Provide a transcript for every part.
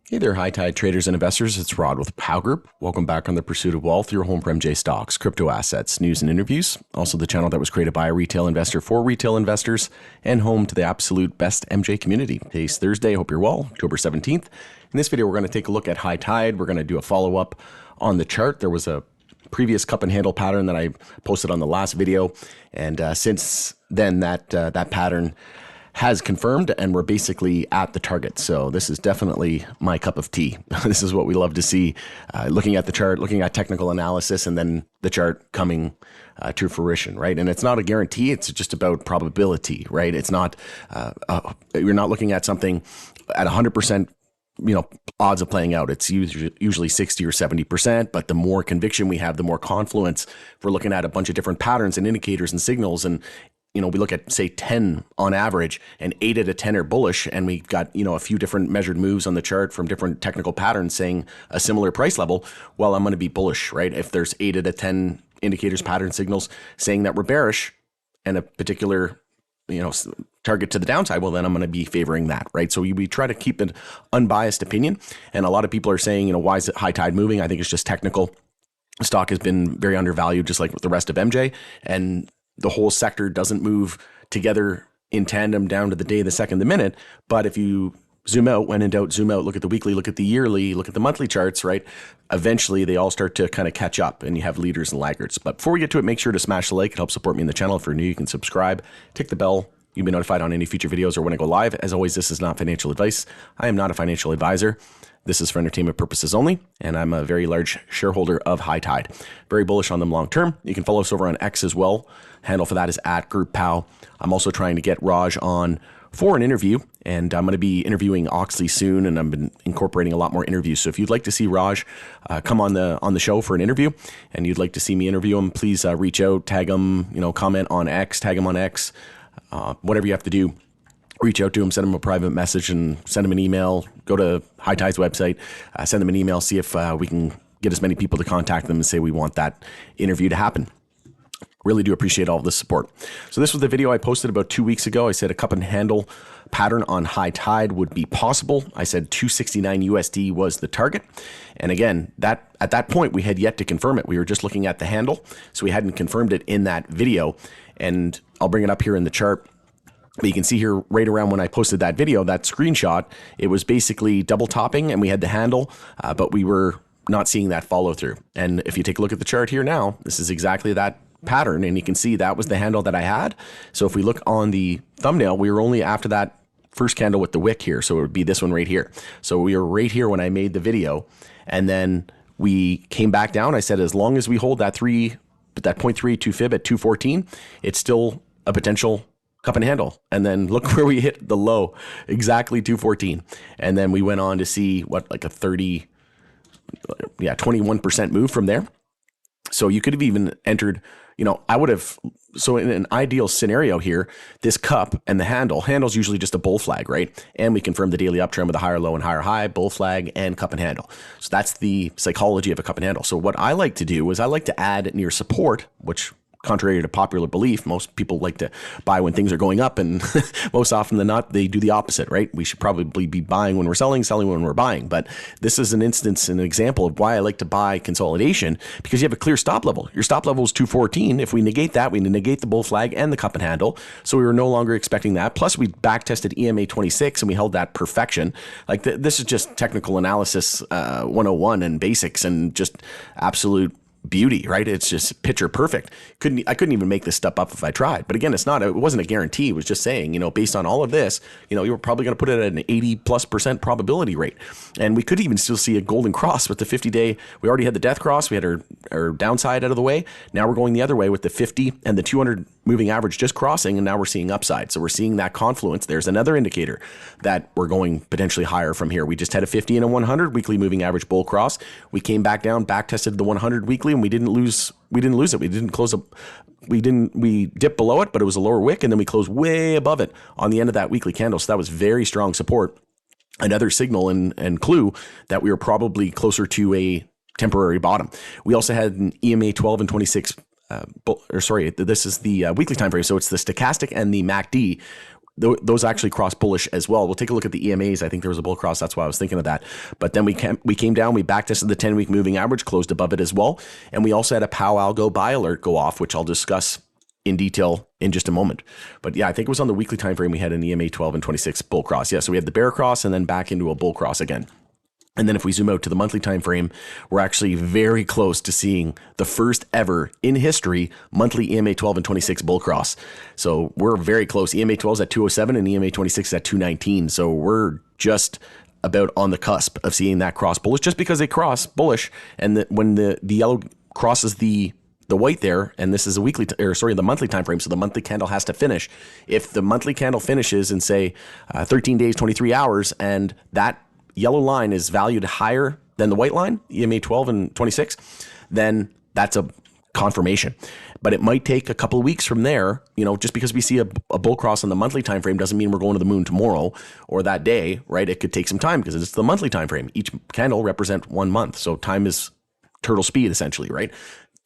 Hey there, high tide traders and investors. It's Rod with Pow Group. Welcome back on the Pursuit of Wealth, your home for MJ stocks, crypto assets, news, and interviews. Also, the channel that was created by a retail investor for retail investors and home to the absolute best MJ community. Today's Thursday. I hope you're well, October 17th. In this video, we're going to take a look at high tide. We're going to do a follow up on the chart. There was a previous cup and handle pattern that I posted on the last video, and since then, that pattern has confirmed, and we're basically at the target. So this is definitely my cup of tea. This is what we love to see, looking at the chart, looking at technical analysis, and then the chart coming to fruition, right? And it's not a guarantee. It's just about probability, right? It's not, you're not looking at something at 100%, odds of playing out. It's usually 60 or 70%, but the more conviction we have, the more confluence. We're looking at a bunch of different patterns and indicators and signals, and we look at, say, 10 on average, and 8 out of 10 are bullish, and we've got, a few different measured moves on the chart from different technical patterns saying a similar price level. Well, I'm going to be bullish, right? If there's 8 out of 10 indicators, pattern signals saying that we're bearish and a particular, target to the downside, well, then I'm going to be favoring that, right? So we try to keep an unbiased opinion. And a lot of people are saying, why is it high tide moving? I think it's just technical. Stock has been very undervalued, just like with the rest of MJ, and the whole sector doesn't move together in tandem down to the day, the second, the minute. But if you zoom out, when in doubt, zoom out, look at the weekly, look at the yearly, look at the monthly charts, right? Eventually, they all start to kind of catch up, and you have leaders and laggards. But before we get to it, make sure to smash the like. It helps support me in the channel. If you're new, you can subscribe, tick the bell. You'll be notified on any future videos or when I go live. As always, this is not financial advice. I am not a financial advisor. This is for entertainment purposes only, and I'm a very large shareholder of High Tide. Very bullish on them long term. You can follow us over on X as well. Handle for that is @GroupPow. I'm also trying to get Raj on for an interview, and I'm going to be interviewing Oxley soon, and I've been incorporating a lot more interviews. So if you'd like to see Raj come on the show for an interview, and you'd like to see me interview him, please reach out, tag him, comment on X, tag him on X, whatever you have to do. Reach out to him, send him a private message, and send him an email. Go to High Tide's website, send them an email, see if we can get as many people to contact them and say we want that interview to happen. Really do appreciate all of the support. So this was the video I posted about 2 weeks ago. I said a cup and handle pattern on High Tide would be possible. I said 269 USD was the target. And again, at that point, we had yet to confirm it. We were just looking at the handle, so we hadn't confirmed it in that video. And I'll bring it up here in the chart. But you can see here right around when I posted that video, that screenshot, it was basically double topping, and we had the handle, but we were not seeing that follow through. And if you take a look at the chart here now, this is exactly that pattern, and you can see that was the handle that I had. So if we look on the thumbnail, we were only after that first candle with the wick here, so it would be this one right here. So we were right here when I made the video, and then we came back down. I said as long as we hold that 0.32 fib at 214, it's still a potential cup and handle. And then look where we hit the low, exactly 214. And then we went on to see like a 21% move from there. So you could have even entered, so in an ideal scenario here, this cup and the handle's usually just a bull flag, right? And we confirm the daily uptrend with a higher low and higher high, bull flag and cup and handle. So that's the psychology of a cup and handle. So what I like to do is I like to add near support, which, contrary to popular belief, most people like to buy when things are going up, and most often than not, they do the opposite, right? We should probably be buying when we're selling when we're buying. But this is an example of why I like to buy consolidation, because you have a clear stop level. Your stop level is 214. If we negate that, we negate the bull flag and the cup and handle. So we were no longer expecting that. Plus, we back tested EMA 26 and we held that perfection. Like this is just technical analysis 101 and basics and just absolute beauty, right? It's just picture perfect. I couldn't even make this stuff up if I tried. But again, it wasn't a guarantee. It was just saying, based on all of this, you were probably going to put it at an 80+% probability rate. And we could even still see a golden cross with the 50-day. We already had the death cross. We had our downside out of the way. Now we're going the other way with the 50 and the 200 moving average just crossing, and now we're seeing upside. So we're seeing that confluence. There's another indicator that we're going potentially higher from here. We just had a 50 and a 100 weekly moving average bull cross. We came back down, back tested the 100 weekly, and we didn't lose it. We didn't close up. We dipped below it, but it was a lower wick, and then we closed way above it on the end of that weekly candle. So that was very strong support. Another signal and clue that we were probably closer to a temporary bottom. We also had an EMA 12 and 26. This is the weekly time frame. So it's the stochastic and the MACD. those actually crossed bullish as well. We'll take a look at the EMAs. I think there was a bull cross. That's why I was thinking of that. But then we came down, we back tested the 10-week moving average, closed above it as well. And we also had a Pow Algo buy alert go off, which I'll discuss in detail in just a moment. But yeah, I think it was on the weekly time frame we had an EMA 12 and 26 bull cross. Yeah, so we had the bear cross and then back into a bull cross again. And then if we zoom out to the monthly time frame, we're actually very close to seeing the first ever in history monthly EMA 12 and 26 bull cross. So we're very close. EMA 12 is at 207 and EMA 26 is at 219. So we're just about on the cusp of seeing that cross bullish, just because they cross bullish. And when the yellow crosses the white there, and this is a the monthly time frame, so the monthly candle has to finish. If the monthly candle finishes in, say, 13 days, 23 hours, and that yellow line is valued higher than the white line, EMA 12 and 26, then that's a confirmation. But it might take a couple of weeks from there. Just because we see a bull cross on the monthly time frame doesn't mean we're going to the moon tomorrow or that day, right? It could take some time because it's the monthly time frame. Each candle represents 1 month, so time is turtle speed essentially, right?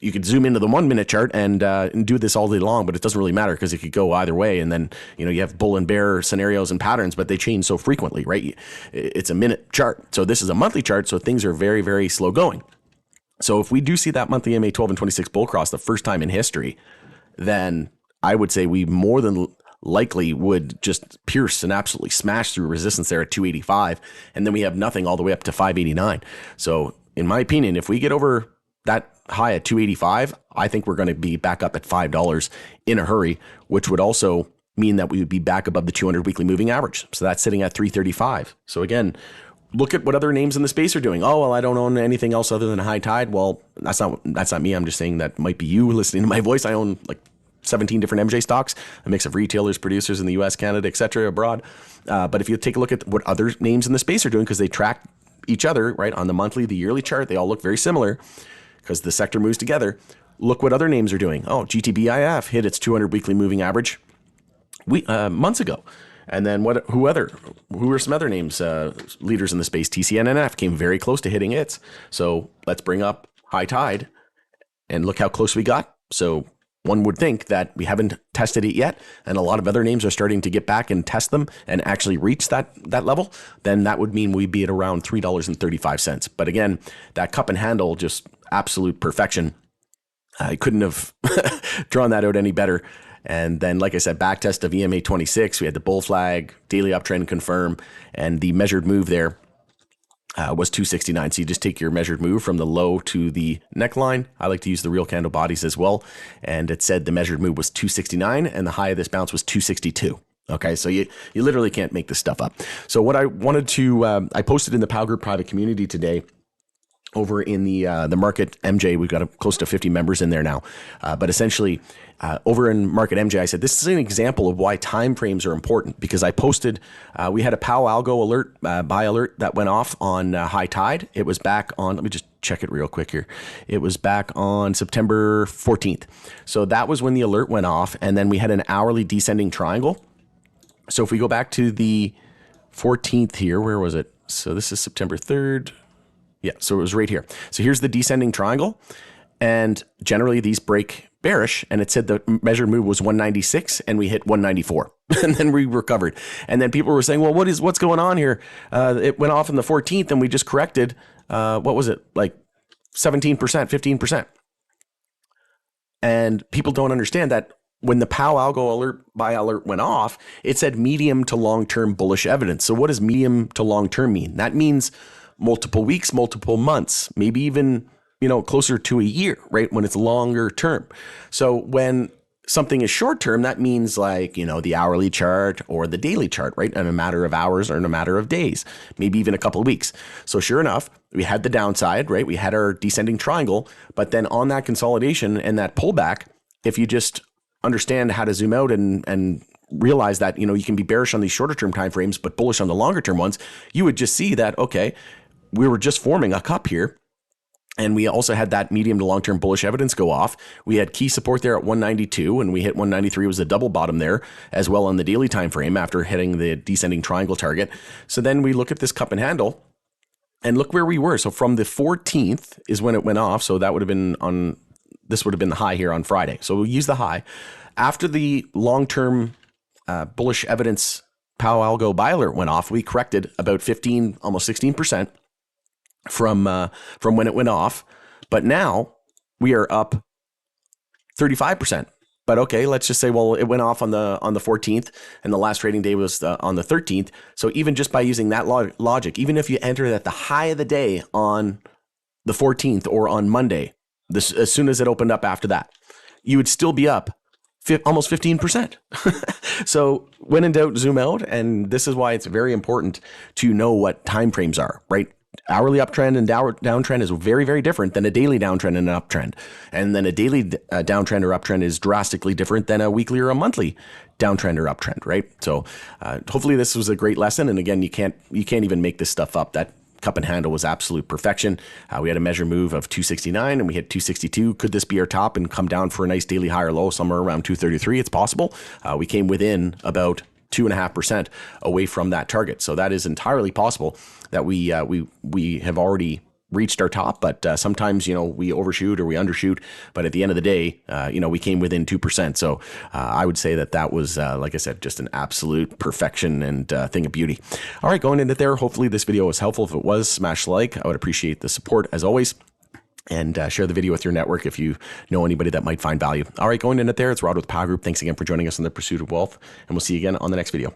You could zoom into the 1 minute chart and do this all day long, but it doesn't really matter because it could go either way. And then, you have bull and bear scenarios and patterns, but they change so frequently, right? It's a minute chart. So this is a monthly chart. So things are very, very slow going. So if we do see that monthly MA 12 and 26 bull cross the first time in history, then I would say we more than likely would just pierce and absolutely smash through resistance there at 285. And then we have nothing all the way up to 589. So in my opinion, if we get over that high at 285, I think we're going to be back up at $5 in a hurry, which would also mean that we would be back above the 200 weekly moving average. So that's sitting at 335. So again, look at what other names in the space are doing. Oh, well, I don't own anything else other than High Tide. Well, that's not me. I'm just saying that might be you listening to my voice. I own like 17 different MJ stocks, a mix of retailers, producers in the US, Canada, etc., abroad. But if you take a look at what other names in the space are doing, because they track each other, right, on the monthly, the yearly chart, they all look very similar because the sector moves together. Look what other names are doing. Oh, GTBIF hit its 200 weekly moving average months ago. And then who are some other names, leaders in the space? TCNNF came very close to hitting its. So let's bring up High Tide and look how close we got. So one would think that we haven't tested it yet, and a lot of other names are starting to get back and test them and actually reach that level. Then that would mean we'd be at around $3.35. But again, that cup and handle, just absolute perfection. I couldn't have drawn that out any better. And then, like I said, back test of EMA 26, we had the bull flag, daily uptrend confirm, and the measured move there was 269. So you just take your measured move from the low to the neckline. I like to use the real candle bodies as well. And it said the measured move was 269 and the high of this bounce was 262. Okay, so you literally can't make this stuff up. So what I wanted to, I posted in the Pow Group private community today over in the Market MJ. We've got close to 50 members in there now. But essentially, over in Market MJ, I said, this is an example of why time frames are important, because I posted, we had a Pow Algo alert, buy alert that went off on High Tide. It was back on, let me just check it real quick here. It was back on September 14th. So that was when the alert went off. And then we had an hourly descending triangle. So if we go back to the 14th here, where was it? So this is September 3rd. Yeah, so it was right here. So here's the descending triangle. And generally these break bearish, and it said the measured move was 196 and we hit 194 and then we recovered. And then people were saying, well, what's going on here? It went off on the 14th and we just corrected, what was it? Like 17%, 15%. And people don't understand that when the Pow Algo alert buy alert went off, it said medium to long-term bullish evidence. So what does medium to long-term mean? That means multiple weeks, multiple months, maybe even, closer to a year, right? When it's longer term. So when something is short term, that means like, the hourly chart or the daily chart, right? In a matter of hours or in a matter of days, maybe even a couple of weeks. So sure enough, we had the downside, right? We had our descending triangle, but then on that consolidation and that pullback, if you just understand how to zoom out and realize that, you can be bearish on these shorter term timeframes, but bullish on the longer term ones, you would just see that, okay, we were just forming a cup here. And we also had that medium to long-term bullish evidence go off. We had key support there at 192, and we hit 193. It was a double bottom there as well on the daily time frame after hitting the descending triangle target. So then we look at this cup and handle and look where we were. So from the 14th is when it went off. So that would have been this would have been the high here on Friday. So we'll use the high. After the long-term bullish evidence Pow Algo buy alert went off, we corrected about 15, almost 16% from when it went off. But now we are up 35%. But okay, let's just say, well, it went off on the 14th, and the last trading day was on the 13th. So even just by using that logic, even if you enter at the high of the day on the 14th or on Monday, as soon as it opened up after that, you would still be up almost 15%. So when in doubt, zoom out. And this is why it's very important to know what time frames are, right? Hourly uptrend and downtrend is very, very different than a daily downtrend and an uptrend. And then a daily downtrend or uptrend is drastically different than a weekly or a monthly downtrend or uptrend, right? So hopefully this was a great lesson. And again, you can't even make this stuff up. That cup and handle was absolute perfection. We had a measure move of 269 and we hit 262. Could this be our top and come down for a nice daily high or low somewhere around 233? It's possible. We came within about 2.5% away from that target. So that is entirely possible that we have already reached our top, but sometimes, we overshoot or we undershoot. But at the end of the day, we came within 2%. So I would say that was, like I said, just an absolute perfection and thing of beauty. All right, going into there, hopefully this video was helpful. If it was, smash like. I would appreciate the support as always. And share the video with your network if you know anybody that might find value. All right, going into there, it's Rod with Power Group. Thanks again for joining us in the pursuit of wealth, and we'll see you again on the next video.